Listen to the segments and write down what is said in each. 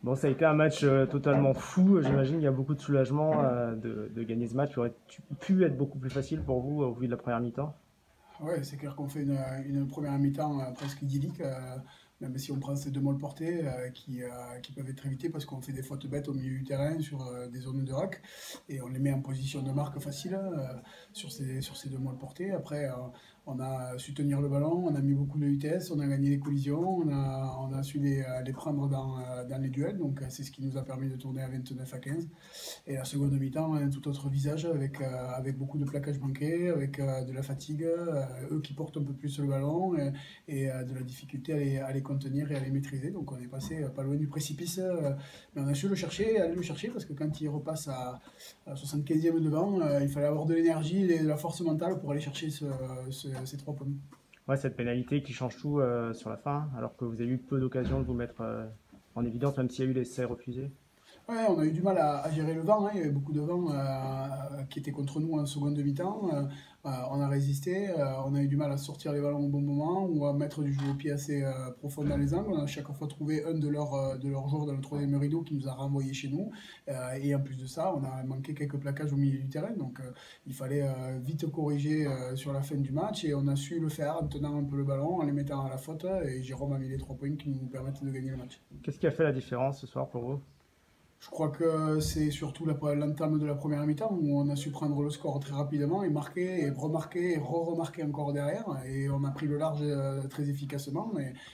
Bon, ça a été un match totalement fou. J'imagine qu'il y a beaucoup de soulagement de gagner ce match qui aurait pu être beaucoup plus facile pour vous au vu de la première mi-temps. Ouais, c'est clair qu'on fait une première mi-temps presque idyllique, même si on prend ces deux molles portées qui peuvent être évitées parce qu'on fait des fautes bêtes au milieu du terrain sur des zones de rock et on les met en position de marque facile sur ces deux molles portées. Après, on a su tenir le ballon, on a mis beaucoup de vitesse, on a gagné les collisions, on a su les prendre dans les duels, donc c'est ce qui nous a permis de tourner à 29-15. Et la seconde mi-temps, un tout autre visage avec beaucoup de plaquages manqués, avec de la fatigue, eux qui portent un peu plus le ballon et de la difficulté à les contenir et à les maîtriser. Donc on est passé pas loin du précipice, mais on a su le chercher, aller le chercher parce que quand il repasse à 75e devant, il fallait avoir de l'énergie et de la force mentale pour aller chercher ces 3 points. Ouais, cette pénalité qui change tout sur la fin, alors que vous avez eu peu d'occasions de vous mettre en évidence, même s'il y a eu les essais refusés. Ouais, on a eu du mal à gérer le vent, hein. Il y avait beaucoup de vent qui était contre nous en seconde demi-temps. On a résisté, on a eu du mal à sortir les ballons au bon moment ou à mettre du jeu au pied assez profond dans les angles. On a chaque fois trouvé un de leurs joueurs dans le troisième rideau qui nous a renvoyé chez nous. Et en plus de ça, on a manqué quelques plaquages au milieu du terrain. Donc il fallait vite corriger sur la fin du match et on a su le faire en tenant un peu le ballon, en les mettant à la faute. Et Jérôme a mis les 3 points qui nous permettent de gagner le match. Qu'est-ce qui a fait la différence ce soir pour vous? Je crois que c'est surtout l'entame de la première mi-temps où on a su prendre le score très rapidement et marquer et remarquer et re-remarquer encore derrière. Et on a pris le large très efficacement.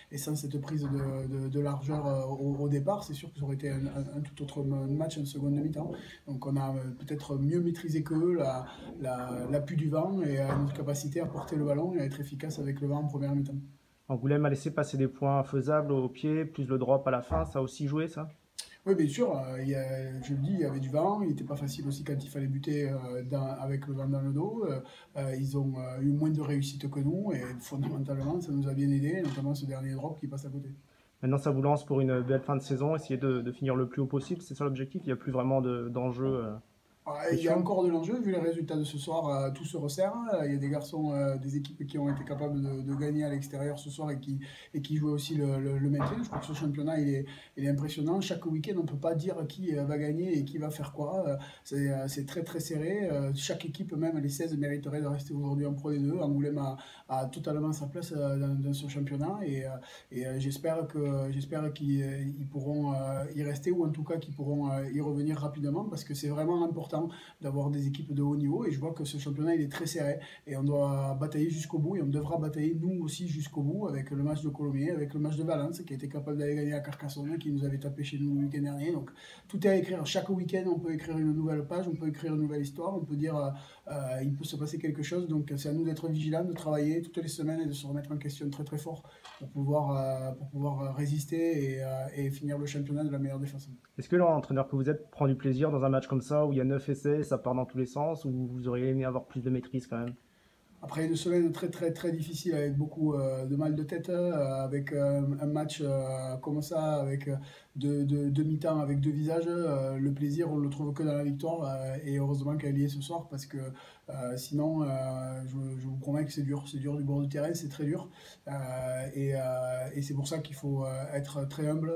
Et sans cette prise de largeur au départ, c'est sûr que ça aurait été un tout autre match en seconde mi-temps. Donc on a peut-être mieux maîtrisé qu'eux l'appui du vent et notre capacité à porter le ballon et à être efficace avec le vent en première mi-temps. Angoulême a laissé passer des points faisables au pied, plus le drop à la fin, ça a aussi joué ça? Oui, bien sûr, je le dis, il y avait du vent, il n'était pas facile aussi quand il fallait buter avec le vent dans le dos. Ils ont eu moins de réussite que nous et fondamentalement, ça nous a bien aidé, notamment ce dernier drop qui passe à côté. Maintenant, ça vous lance pour une belle fin de saison, essayer de finir le plus haut possible, c'est ça l'objectif? Il n'y a plus vraiment d'enjeu Il y a cruciaux. encore de l'enjeu, vu les résultats de ce soir, tout se resserre. Il y a des garçons, des équipes qui ont été capables de gagner à l'extérieur ce soir et qui jouent aussi le maintien. Je crois que ce championnat, il est impressionnant. Chaque week-end, on ne peut pas dire qui va gagner et qui va faire quoi. C'est très très serré. Chaque équipe, même les 16, mériterait de rester aujourd'hui en Pro D2. Angoulême a totalement sa place dans ce championnat et j'espère qu'ils pourront y rester ou en tout cas qu'ils pourront y revenir rapidement parce que c'est vraiment important d'avoir des équipes de haut niveau et je vois que ce championnat il est très serré et on doit batailler jusqu'au bout et on devra batailler nous aussi jusqu'au bout avec le match de Colomiers, avec le match de Valence qui a été capable d'aller gagner à Carcassonne qui nous avait tapé chez nous le week-end dernier. Donc tout est à écrire. Chaque week-end on peut écrire une nouvelle page, on peut écrire une nouvelle histoire, on peut dire il peut se passer quelque chose. Donc c'est à nous d'être vigilants, de travailler toutes les semaines et de se remettre en question très très fort pour pouvoir résister et finir le championnat de la meilleure des façons. Est-ce que l'entraîneur que vous êtes prend du plaisir dans un match comme ça où il y a 9 essais, ça part dans tous les sens, ou vous auriez aimé avoir plus de maîtrise quand même? Après une semaine très très très difficile avec beaucoup de mal de tête, avec un match comme ça, avec deux mi-temps avec deux visages, le plaisir on le trouve que dans la victoire et heureusement qu'elle y est ce soir parce que sinon je vous promets que c'est dur du bord du terrain, c'est très dur et c'est pour ça qu'il faut être très humble,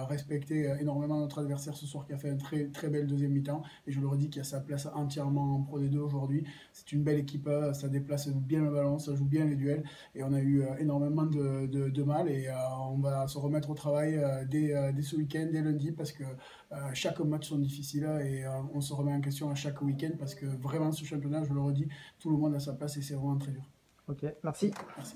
respecter énormément notre adversaire ce soir qui a fait une très très belle deuxième mi-temps et je le redis qui a sa place entièrement en Pro D2 aujourd'hui. C'est une belle équipe, ça déplace bien le ballon, ça joue bien les duels et on a eu énormément de mal et on va se remettre au travail dès ce week-end, dès lundi parce que chaque match sont difficiles et on se remet en question à chaque week-end parce que vraiment ce championnat, je le redis, tout le monde a sa place et c'est vraiment très dur. Ok, merci. Merci.